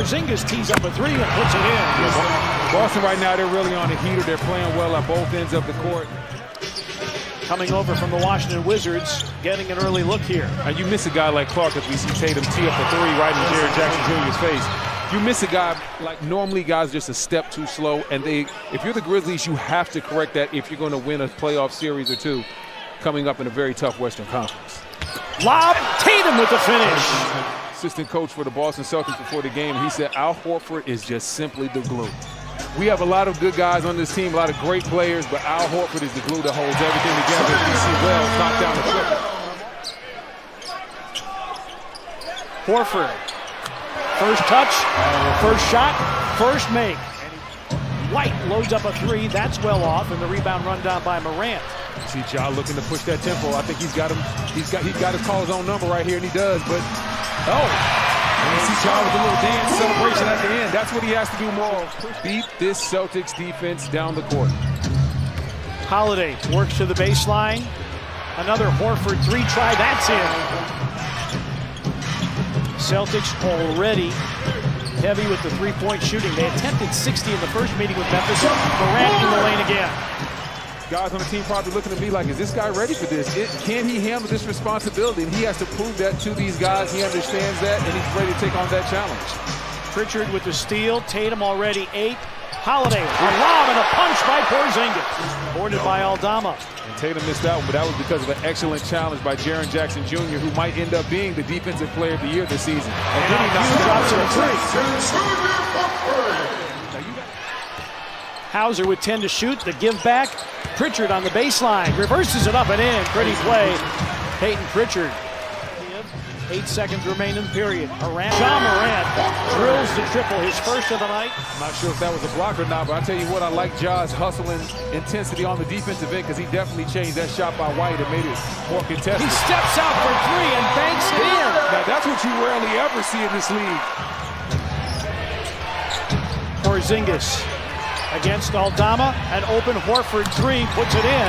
Porzingis tees up a three and puts it in. Boston right now, they're really on the heater. They're playing well at both ends of the court. Coming over from the Washington Wizards, getting an early look here. And you miss a guy like Clark as we see Tatum tee up a three right in Jaren Jackson Jr.'s face. You miss a guy like normally guys just a step too slow, and if you're the Grizzlies, you have to correct that if you're going to win a playoff series or two coming up in a very tough Western Conference. Lob, Tatum with the finish. Assistant coach for the Boston Celtics before the game, he said Al Horford is just simply the glue. We have a lot of good guys on this team, a lot of great players, but Al Horford is the glue that holds everything together. You see Wells knock down the triple. Horford. First touch, first shot, first make. White loads up a three. That's well off, and the rebound run down by Morant. See Ja looking to push that tempo. I think he's got to call his own number right here, and he does. But and you see Ja with a little dance celebration at the end. That's what he has to do more. Beat this Celtics defense down the court. Holiday works to the baseline. Another Horford three try. That's in. Celtics already heavy with the three-point shooting. They attempted 60 in the first meeting with Memphis. Morant in the lane again. Guys on the team probably looking at me like, is this guy ready for this? Can he handle this responsibility? And he has to prove that to these guys. He understands that, and he's ready to take on that challenge. Pritchard with the steal. Tatum already 8. Holiday, a lob and a punch by Porzingis. Boarded by Aldama. And Tatum missed that one, but that was because of an excellent challenge by Jaren Jackson Jr., who might end up being the Defensive Player of the Year this season. And then he drops a three. Hauser with 10 to shoot. The give back. Pritchard on the baseline. Reverses it up and in. Pretty play. Peyton Pritchard. 8 seconds remain in the period. Ja Morant drills the triple, his first of the night. I'm not sure if that was a block or not, but I'll tell you what, I like Ja's hustling intensity on the defensive end because he definitely changed that shot by White and made it more contested. He steps out for three and banks it in. Now that's what you rarely ever see in this league. Porzingis against Aldama. An open Horford three, puts it in.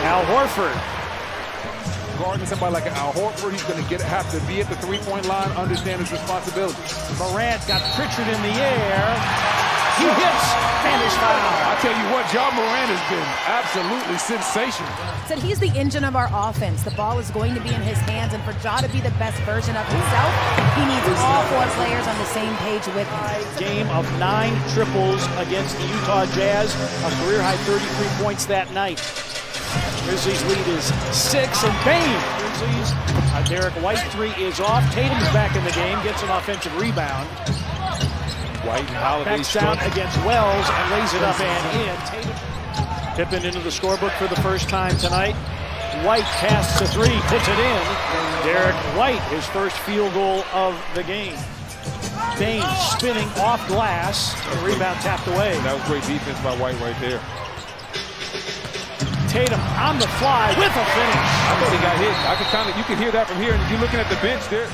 Al Horford. Guarding somebody like Al Horford, he's going to have to be at the three-point line, understand his responsibility. Morant got Pritchard in the air. He hits and is fouled. I tell you what, Ja Morant has been absolutely sensational. Said he's the engine of our offense. The ball is going to be in his hands, and for Ja to be the best version of himself, he needs all 4 players on the same page with him. Game of 9 triples against the Utah Jazz, a career-high 33 points that night. Grizzlies lead is 6, and bang! Grizzlies, Derek White three is off. Tatum's back in the game, gets an offensive rebound. White and Holiday backs down against Wells and lays it up and in. Tatum Pippen into the scorebook for the first time tonight. White casts a three, puts it in. Derek White, his first field goal of the game. Bain spinning off glass, and rebound tapped away. That was great defense by White right there. Tatum on the fly with a finish. I thought he got hit. You can hear that from here, and if you're looking at the bench there.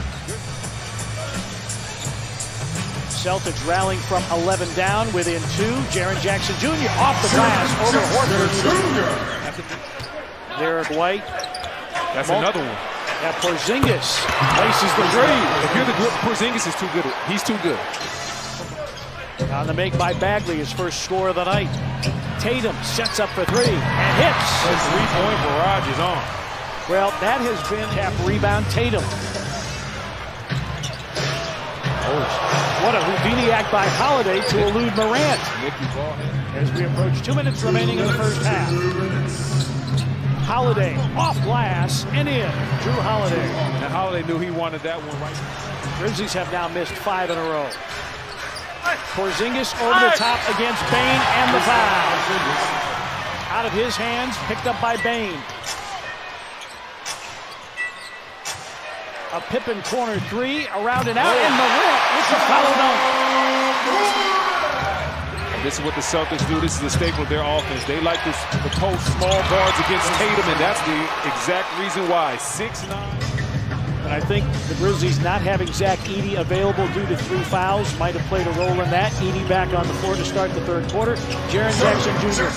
Celtics rallying from 11 down within 2. Jaren Jackson Jr. off the glass over Horford. Derek White. That's another one. Yeah, Porzingis places the three. If you're the group, Porzingis is too good. He's too good. On the make by Bagley, his first score of the night. Tatum sets up for three and hits. The three-point barrage is on. Well, that has been half rebound Tatum. What a Houdini act by Holiday to elude Morant. As we approach 2 minutes remaining in the first half. Holiday off glass and in. Drew Holiday. And Holiday knew he wanted that one right. Grizzlies have now missed 5 in a row. Porzingis over the top against Bain and the foul. Out of his hands, picked up by Bain. A Pippen corner three, around and out, and Morant with the follow dunk. This is what the Celtics do. This is the staple of their offense. They like to post small guards against Tatum, and that's the exact reason why. 6'9". And I think the Grizzlies not having Zach Edey available due to 3 fouls might have played a role in that. Edey back on the floor to start the third quarter. Jaren Jackson Jr.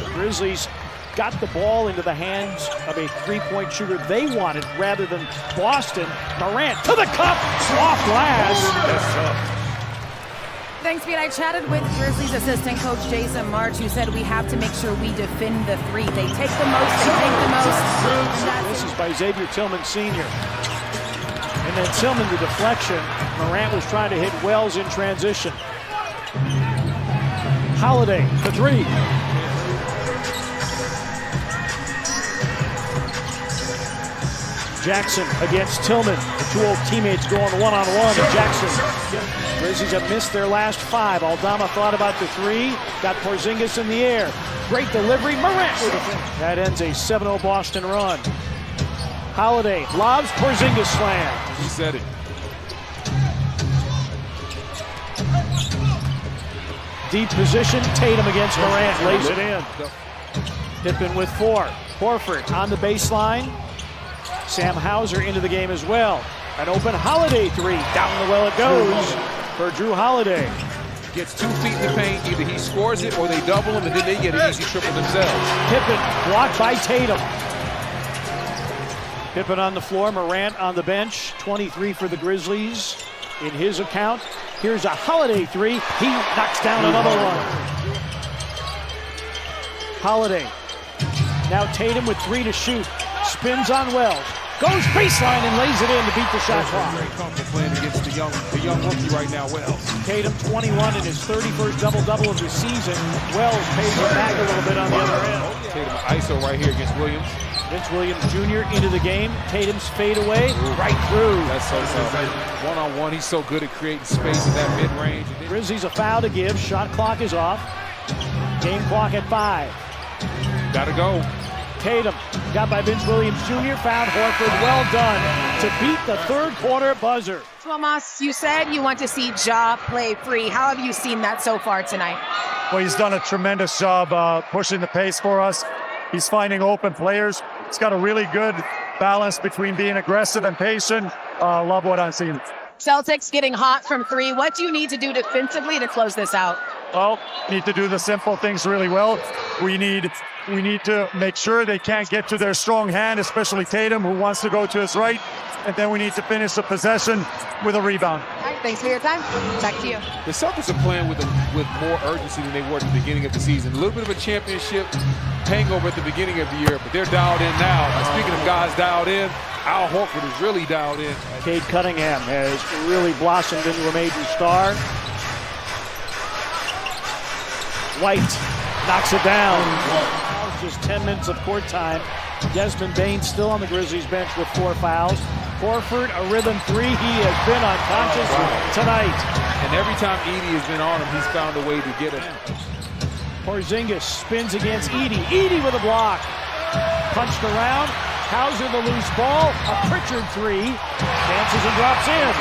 The Grizzlies got the ball into the hands of a three-point shooter they wanted rather than Boston. Morant to the cup, off glass. That's tough. Thanks, Pete. I chatted with Grizzlies assistant coach Jason March, who said we have to make sure we defend the three. They take the most, they take the most. This is by Xavier Tillman Sr. And then Tillman, the deflection. Morant was trying to hit Wells in transition. Holiday, the three. Jackson against Tillman. The two old teammates going one-on-one. Jackson. Grizzlies have missed their last 5. Aldama thought about the 3. Got Porzingis in the air. Great delivery. Morant with it. That ends a 7-0 Boston run. Holiday lobs, Porzingis slam. He said it. Deep position. Tatum against Morant. Lays it in. Pippen with 4. Horford on the baseline. Sam Hauser into the game as well. An open Holiday 3. Down the well it goes for Drew Holiday. Gets 2 feet in the paint. Either he scores it or they double him, and then they get an easy triple themselves. Pippen blocked by Tatum. Pippen on the floor. Morant on the bench. 23 for the Grizzlies in his account. Here's a Holiday 3. He knocks down another one. Holiday. Now Tatum with 3 to shoot. Spins on Wells. Goes baseline and lays it in to beat the shot clock. Very comfortable playing against the young rookie right now, Wells. Tatum 21 in his 31st double-double of the season. Wells pays him back a little bit on the other end. Tatum ISO right here against Williams. Vince Williams Jr. into the game. Tatum's fade away, right through. That's so tough. One-on-one, he's so good at creating space in that mid-range. Grizzlies a foul to give. Shot clock is off. Game clock at 5. Gotta go. Tatum got by Vince Williams Jr. Found Horford. Well done to beat the third quarter buzzer. Tomas, you said you want to see Ja play free. How have you seen that so far tonight? Well, he's done a tremendous job pushing the pace for us. He's finding open players. He's got a really good balance between being aggressive and patient. Love what I'm seeing. Celtics getting hot from 3. What do you need to do defensively to close this out? Well, need to do the simple things really well. We need to make sure they can't get to their strong hand, especially Tatum, who wants to go to his right. And then we need to finish the possession with a rebound. All right, thanks for your time. Back to you. The Celtics are playing with more urgency than they were at the beginning of the season. A little bit of a championship hangover at the beginning of the year, but they're dialed in now. And speaking of guys dialed in, Al Horford is really dialed in. Cade Cunningham has really blossomed into a major star. White knocks it down. Just 10 minutes of court time. Desmond Bane still on the Grizzlies bench with 4 fouls. Horford, a rhythm 3. He has been unconscious tonight. And every time Edey has been on him, he's found a way to get him. Porzingis spins against Edey. Edey with a block. Punched around. Hauser the loose ball. A Pritchard 3. Dances and drops in.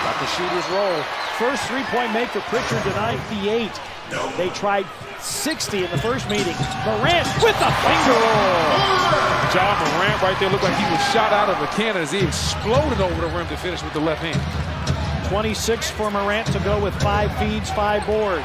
Got the shooter's roll. First 3-point make for Pritchard tonight, the 8. They tried 60 in the first meeting. Morant with the finger roll. Ja Morant right there looked like he was shot out of a cannon as he exploded over the rim to finish with the left hand. 26 for Morant to go with 5 feeds, 5 boards.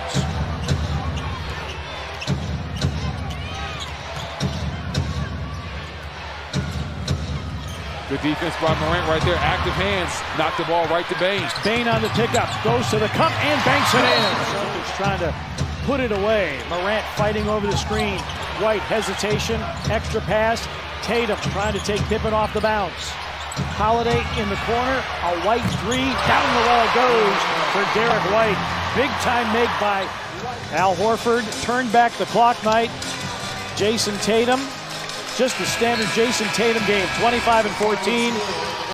Good defense by Morant right there. Active hands. Knocked the ball right to Bane. Bane on the pickup. Goes to the cup and banks it in. Celtics trying to put it away. Morant fighting over the screen. White hesitation. Extra pass. Tatum trying to take Pippen off the bounce. Holiday in the corner. A White 3. Down the well it goes for Derek White. Big time make by Al Horford. Turned back the clock night. Jayson Tatum. Just a standard Jayson Tatum game, 25 and 14.